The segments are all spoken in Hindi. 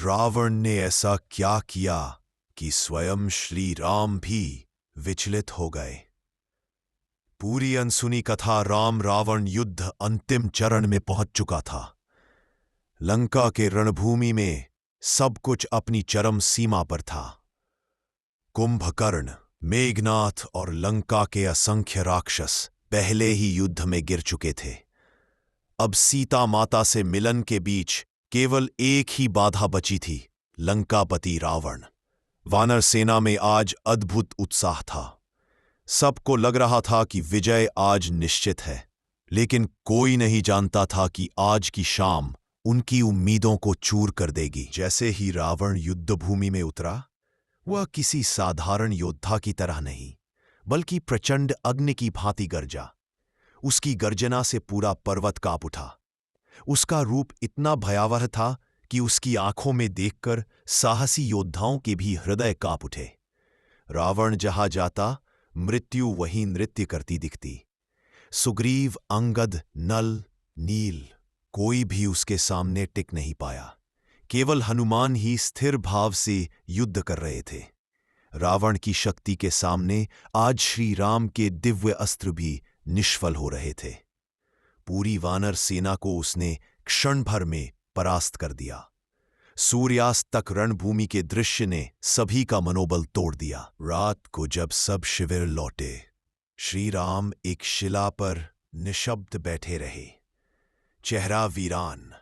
रावण ने ऐसा क्या किया कि स्वयं श्री राम भी विचलित हो गए। पूरी अनसुनी कथा राम रावण युद्ध अंतिम चरण में पहुंच चुका था। लंका के रणभूमि में सब कुछ अपनी चरम सीमा पर था। कुंभकर्ण, मेघनाथ और लंका के असंख्य राक्षस पहले ही युद्ध में गिर चुके थे। अब सीता माता से मिलन के बीच केवल एक ही बाधा बची थी, लंकापति रावण। वानर सेना में आज अद्भुत उत्साह था। सबको लग रहा था कि विजय आज निश्चित है, लेकिन कोई नहीं जानता था कि आज की शाम उनकी उम्मीदों को चूर कर देगी। जैसे ही रावण युद्धभूमि में उतरा, वह किसी साधारण योद्धा की तरह नहीं, बल्कि प्रचंड अग्नि की भांति गरजा। उसकी गर्जना से पूरा पर्वत कांप उठा। उसका रूप इतना भयावह था कि उसकी आंखों में देखकर साहसी योद्धाओं के भी हृदय कांप उठे। रावण जहां जाता, मृत्यु वहीं नृत्य करती दिखती। सुग्रीव, अंगद, नल, नील, कोई भी उसके सामने टिक नहीं पाया। केवल हनुमान ही स्थिर भाव से युद्ध कर रहे थे। रावण की शक्ति के सामने आज श्री राम के दिव्य अस्त्र भी निष्फल हो रहे थे। पूरी वानर सेना को उसने क्षण भर में परास्त कर दिया। सूर्यास्त तक रणभूमि के दृश्य ने सभी का मनोबल तोड़ दिया। रात को जब सब शिविर लौटे, श्री राम एक शिला पर निशब्द बैठे रहे। चेहरा वीरान,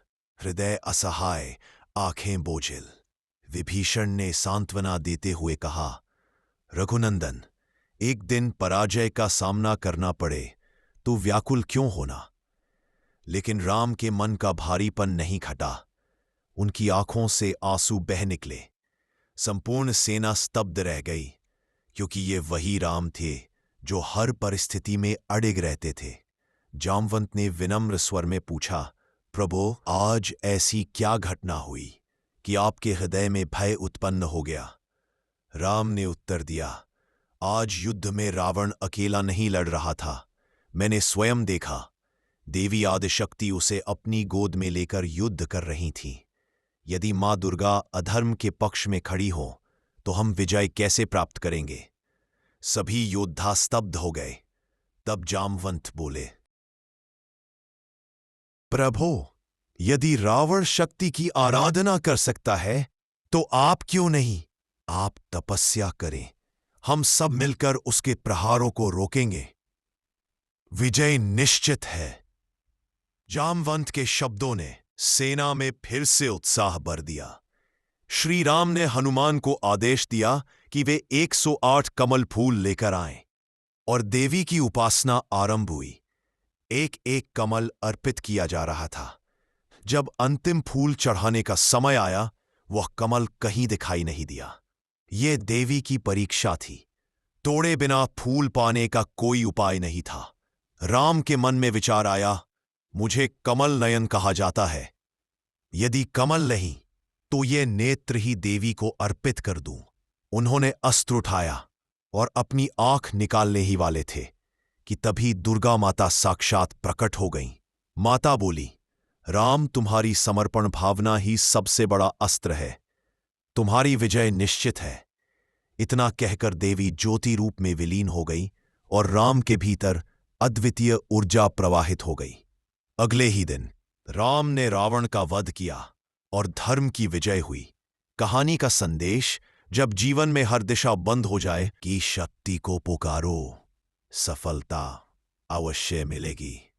हृदय असहाय, आंखें बोझिल। विभीषण ने सांत्वना देते हुए कहा, रघुनंदन, एक दिन पराजय का सामना करना पड़े तो व्याकुल क्यों होना। लेकिन राम के मन का भारीपन नहीं घटा। उनकी आंखों से आंसू बह निकले। संपूर्ण सेना स्तब्ध रह गई, क्योंकि ये वही राम थे जो हर परिस्थिति में अडिग रहते थे। जामवंत ने विनम्र स्वर में पूछा, प्रभु, आज ऐसी क्या घटना हुई कि आपके हृदय में भय उत्पन्न हो गया। राम ने उत्तर दिया, आज युद्ध में रावण अकेला नहीं लड़ रहा था। मैंने स्वयं देखा, देवी आदिशक्ति उसे अपनी गोद में लेकर युद्ध कर रही थीं। यदि मां दुर्गा अधर्म के पक्ष में खड़ी हो तो हम विजय कैसे प्राप्त करेंगे। सभी योद्धा स्तब्ध हो गए। तब जामवंत बोले, प्रभो, यदि रावण शक्ति की आराधना कर सकता है तो आप क्यों नहीं। आप तपस्या करें, हम सब मिलकर उसके प्रहारों को रोकेंगे। विजय निश्चित है। जामवंत के शब्दों ने सेना में फिर से उत्साह भर दिया। श्री राम ने हनुमान को आदेश दिया कि वे 108 कमल फूल लेकर आएं, और देवी की उपासना आरंभ हुई। एक एक कमल अर्पित किया जा रहा था। जब अंतिम फूल चढ़ाने का समय आया, वह कमल कहीं दिखाई नहीं दिया। यह देवी की परीक्षा थी। तोड़े बिना फूल पाने का कोई उपाय नहीं था। राम के मन में विचार आया, मुझे कमल नयन कहा जाता है। यदि कमल नहीं तो ये नेत्र ही देवी को अर्पित कर दूं। उन्होंने अस्त्र उठाया और अपनी आंख निकालने ही वाले थे कि तभी दुर्गा माता साक्षात प्रकट हो गईं। माता बोली, राम, तुम्हारी समर्पण भावना ही सबसे बड़ा अस्त्र है। तुम्हारी विजय निश्चित है। इतना कहकर देवी ज्योति रूप में विलीन हो गई और राम के भीतर अद्वितीय ऊर्जा प्रवाहित हो गई। अगले ही दिन राम ने रावण का वध किया और धर्म की विजय हुई। कहानी का संदेश, जब जीवन में हर दिशा बंद हो जाए, कि शक्ति को पुकारो, सफलता अवश्य मिलेगी।